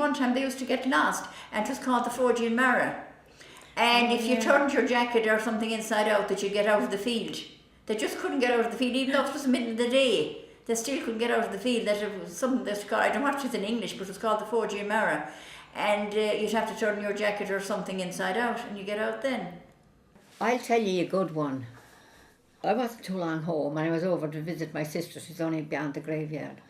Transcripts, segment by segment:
one time they used to get lost, and it was called the Forging Mara. And if you turned your jacket or something inside out, that you get out of the field. They just couldn't get out of the field, even though it was the middle of the day. They still couldn't get out of the field. That it was something that's called, I don't know what it is in English, but it was called the Forging Mara. And you'd have to turn your jacket or something inside out, and you get out then. I'll tell you a good one. I wasn't too long home, and I was over to visit my sister. She's only beyond the graveyard.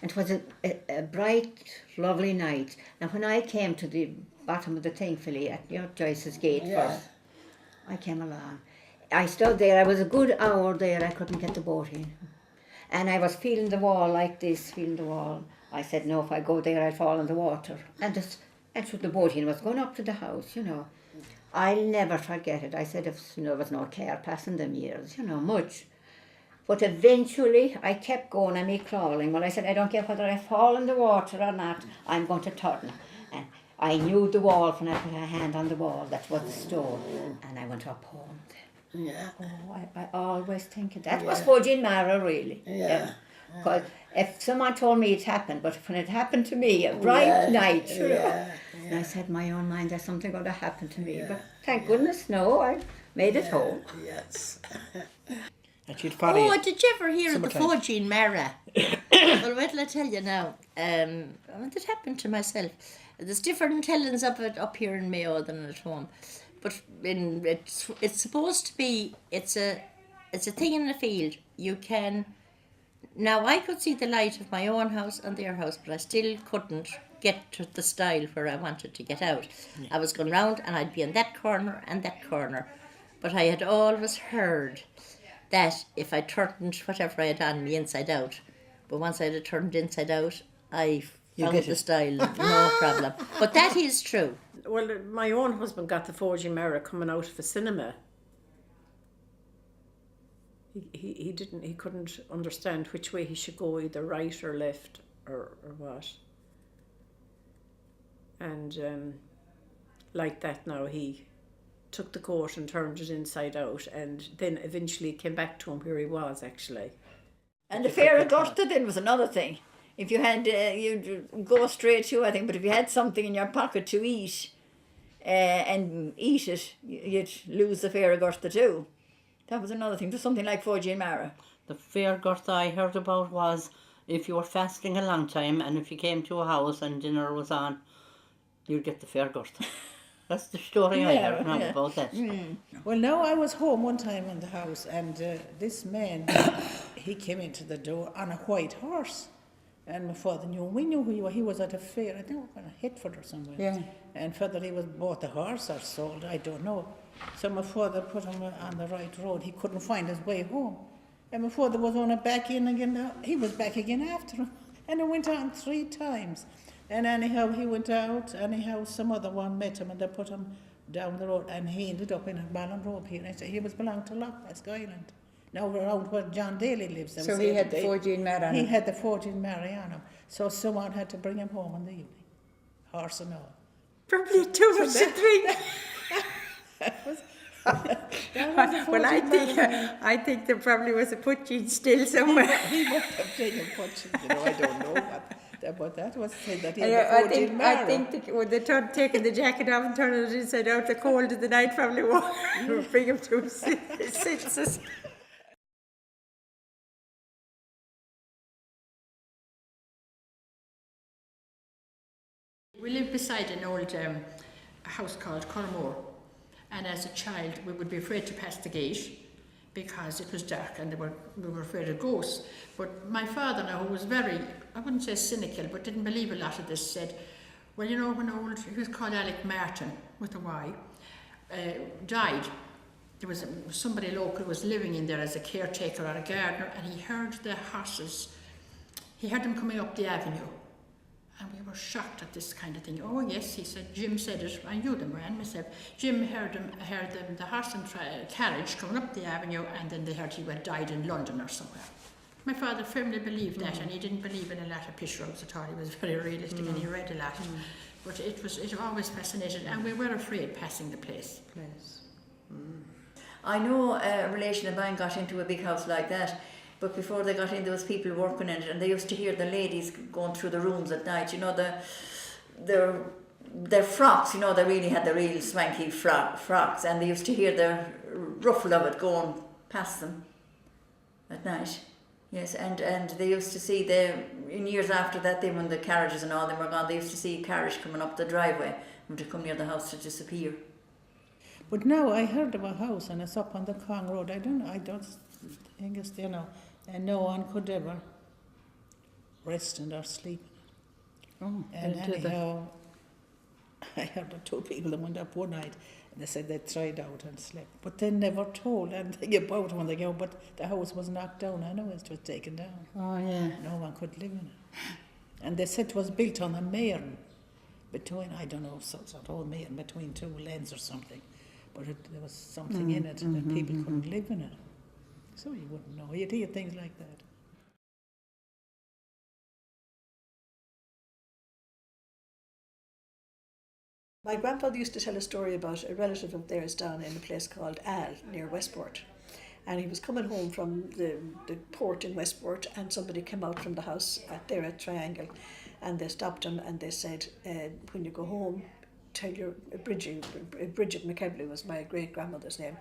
And it was a bright, lovely night. And when I came to the bottom of the thankfully at Joyce's gate first, I came along. I stood there. I was a good hour there. I couldn't get the boat in. And I was feeling the wall like this, feeling the wall. I said, no, if I go there, I'll fall in the water. And so the boat in was going up to the house, I'll never forget it. I said, there was no car passing them years, much. But eventually, I kept going and me crawling. Well, I said, I don't care whether I fall in the water or not, I'm going to turn. And I knew the wall when I put a hand on the wall. That was the stone. And I went up home. Yeah. Oh, I always think of that. That was Forging Mara, really. Yeah. Because if someone told me it happened, but when it happened to me, a bright night, and I said, my own mind, there's something going to happen to me. But thank goodness, no, I made it home. Yes. Oh, did you ever hear of the Forging Mara? Well, wait till I tell you now. It happened to myself. There's different tellings of it up here in Mayo than at home. But it's supposed to be, it's a thing in the field. You can, now I could see the light of my own house and their house, but I still couldn't get to the stile where I wanted to get out. Yeah. I was going round and I'd be in that corner and that corner. But I had always heard that if I turned whatever I had on me inside out, but once I had turned inside out, I found the style, no problem. But that is true. Well, my own husband got the Forging Mara coming out of a cinema. He couldn't understand which way he should go, either right or left or what. And like that now, he took the coat and turned it inside out, and then eventually it came back to him where he was actually. And the fair Augusta then was another thing. If you had, you'd go straight to, I think, but if you had something in your pocket to eat, and eat it, you'd lose the fair Augusta too. That was another thing. There's something like Forging Mara. The fair Augusta I heard about was if you were fasting a long time and if you came to a house and dinner was on, you'd get the fair Augusta. That's the story I heard now about that. Mm. Well, now I was home one time in the house, and this man, he came into the door on a white horse. And my father knew, we knew who he was. He was at a fair, I think it was in Hitford or somewhere. Yeah. And whether he was bought a horse or sold, I don't know. So my father put him on the right road. He couldn't find his way home. And my father was on it back in again. He was back again after him. And it went on 3 times. And anyhow, he went out. Anyhow, some other one met him and they put him down the road. And he ended up in a Ballinrobe here. And he was belonged to Loch West Island. Now around where John Daly lives. So he had the Forging Mara on him? He had the Forging Mara on him. So someone had to bring him home in the evening. Horse and all. Probably too much to drink. Well, I think there probably was a putching still somewhere. He must have taken putching, I don't know what. But that was said that he had the Forging Mara. I think when they taking the jacket off and turning it inside out, the cold of the night probably won't bring him to his senses. We lived beside an old house called Colmore, and as a child we would be afraid to pass the gate because it was dark and we were afraid of ghosts. But my father now, who was very, I wouldn't say cynical, but didn't believe a lot of this, said, well, when he was called Alec Martin, with a Y, died, there was somebody local was living in there as a caretaker or a gardener, and he heard the horses, he heard them coming up the avenue. And we were shocked at this kind of thing. Oh yes, he said, Jim said it, I knew them ran myself. Jim heard them, the horse and carriage coming up the avenue, and then they heard he died in London or somewhere. My father firmly believed that, and he didn't believe in a lot of Pishogues at all. He was very realistic and he read a lot. But it always fascinated, and we were afraid passing the place. I know a relation of mine got into a big house like that. But before they got in, there was people working in it, and they used to hear the ladies going through the rooms at night. their frocks, you know, they really had the real swanky frocks, and they used to hear the ruffle of it going past them at night. Yes, and they used to see in years after that, then when the carriages and all them were gone, they used to see a carriage coming up the driveway and to come near the house to disappear. But now I heard of a house and it's up on the Kong Road. I don't think it's there now. And no one could ever rest in or sleep. Oh, And anyhow, I heard of two people that went up one night and they said they tried out and slept. But they never told anything about when they go. But the house was knocked down. I know it was taken down. Oh, yeah. No one could live in it. And they said it was built on a main between, I don't know, sort of old main between two lanes or something. But there was something in it that people couldn't live in it. So you wouldn't know. You'd hear things like that. My grandfather used to tell a story about a relative of theirs down in a place called Al, near Westport. And he was coming home from the port in Westport, and somebody came out from the house there at Triangle, and they stopped him and they said, when you go home, tell your Bridget McKebley was my great-grandmother's name.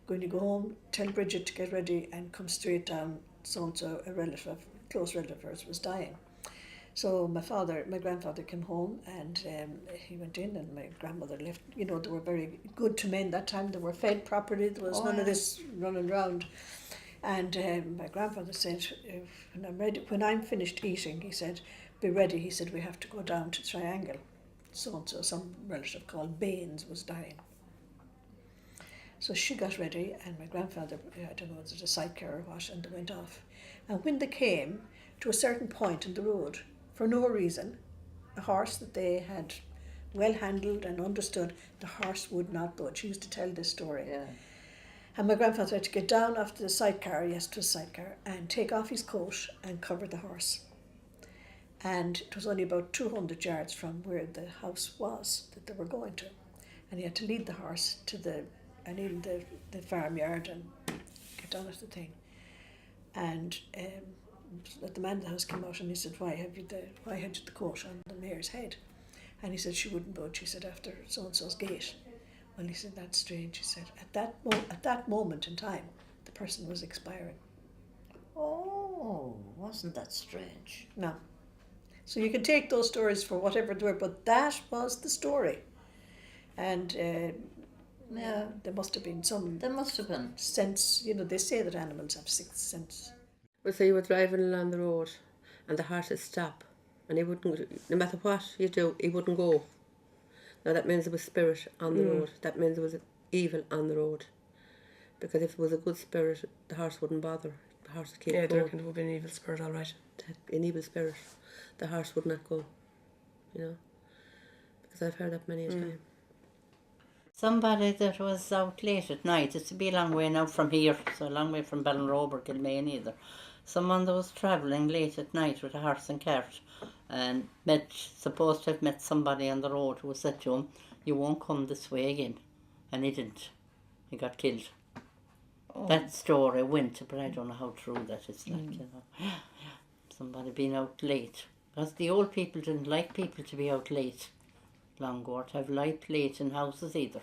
When you go home, tell Bridget to get ready and come straight down, so-and-so, a relative, close relative of hers, was dying. So my grandfather came home and he went in, and my grandmother left. You know, they were very good to men that time. They were fed properly. There was none of this running around. And my grandfather said, when I'm finished eating, he said, be ready. He said, we have to go down to Triangle. So-and-so, some relative called Baines was dying. So she got ready, and my grandfather, I don't know, was it a sidecar or what, and they went off. And when they came to a certain point in the road, for no reason, a horse that they had well handled and understood, the horse would not budge. He used to tell this story. Yeah. And my grandfather had to get down after the sidecar, yes, to the sidecar, and take off his coat and cover the horse. And it was only about 200 yards from where the house was that they were going to. And he had to lead the horse to the farmyard and get down at the thing. And the man of the house came out and he said, why had you the coat on the mare's head? And he said she wouldn't budge. He said, after so-and-so's gate. Well, he said, that's strange. He said, at that moment in time, the person was expiring. Oh, wasn't that strange? No. So you can take those stories for whatever they were, but that was the story. And Yeah. there must have been some There must have been. sense. You know, they say that animals have sixth sense. Well, so you were driving along the road and the horse would stop and he wouldn't, no matter what you do, he wouldn't go. Now that means there was spirit on the road. That means there was evil on the road. Because if it was a good spirit, the horse wouldn't bother. The horse would keep Yeah, going. there would have been an evil spirit, all right. An evil spirit. The horse would not go, you know. Because I've heard that many a time. Somebody that was out late at night, it's to be a long way now from here, so a long way from Ballinrobe or Kilmaine either. Someone that was travelling late at night with a horse and cart and supposed to have met somebody on the road who said to him, you won't come this way again. And he didn't. He got killed. That story went, but I don't know how true that is. Like, you know, somebody being out late. Because the old people didn't like people to be out late. Longboard have light late in houses either.